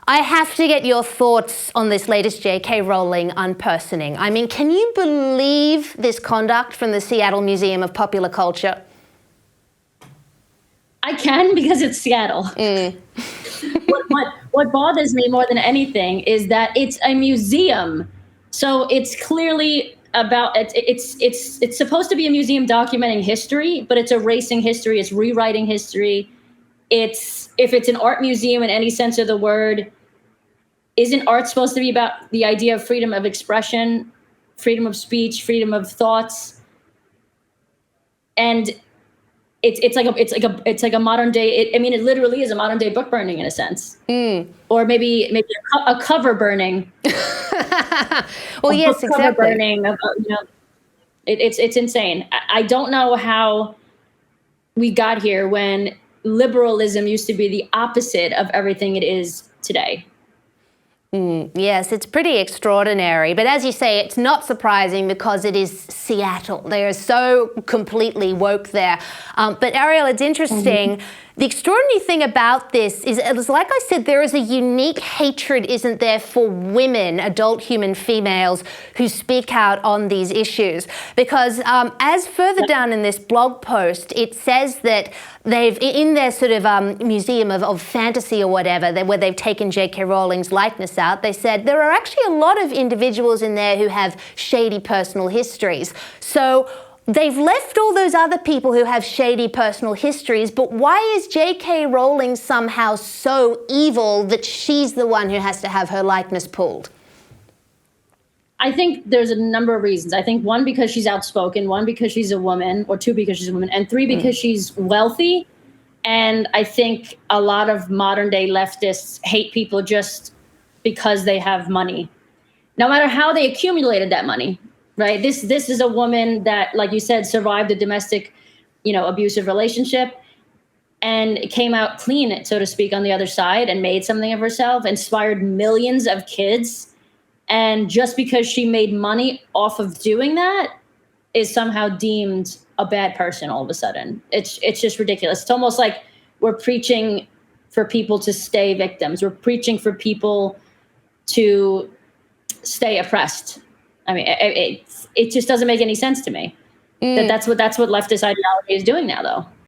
I have to get your thoughts on this latest JK Rowling unpersoning. I mean, can you believe this conduct from the Seattle Museum of Popular Culture? I can, because it's Seattle. What bothers me more than anything is that it's a museum. So it's clearly about it's supposed to be a museum documenting history, but it's erasing history, it's rewriting history. If it's an art museum in any sense of the word, isn't art supposed to be about the idea of freedom of expression, freedom of speech, freedom of thoughts? And it's like a modern day. I mean, it literally is a modern day book burning in a sense, or maybe a cover burning. Well, yes, cover exactly. Burning. It's insane. I don't know how we got here when liberalism used to be the opposite of everything it is today. Yes, it's pretty extraordinary. But as you say, it's not surprising because it is Seattle. They are so completely woke there. But Arielle, it's interesting. The extraordinary thing about this is, like I said, there is a unique hatred, isn't there, for women, adult human females, who speak out on these issues. Because as further down in this blog post, it says that they've, in their sort of museum of fantasy or whatever, where they've taken JK Rowling's likeness out, they said there are actually a lot of individuals in there who have shady personal histories. So they've left all those other people who have shady personal histories, but why is JK Rowling somehow so evil that she's the one who has to have her likeness pulled? I think there's a number of reasons. I think one, because she's outspoken, one, because she's a woman, or two, because she's a woman, and three, because she's wealthy. And I think a lot of modern day leftists hate people just because they have money, no matter how they accumulated that money. Right. This is a woman that, like you said, survived a domestic, abusive relationship and came out clean, so to speak, on the other side, and made something of herself, inspired millions of kids. And just because she made money off of doing that is somehow deemed a bad person all of a sudden. It's just ridiculous. It's almost like we're preaching for people to stay victims. We're preaching for people to stay oppressed. I mean, it just doesn't make any sense to me. That's what leftist ideology is doing now, though.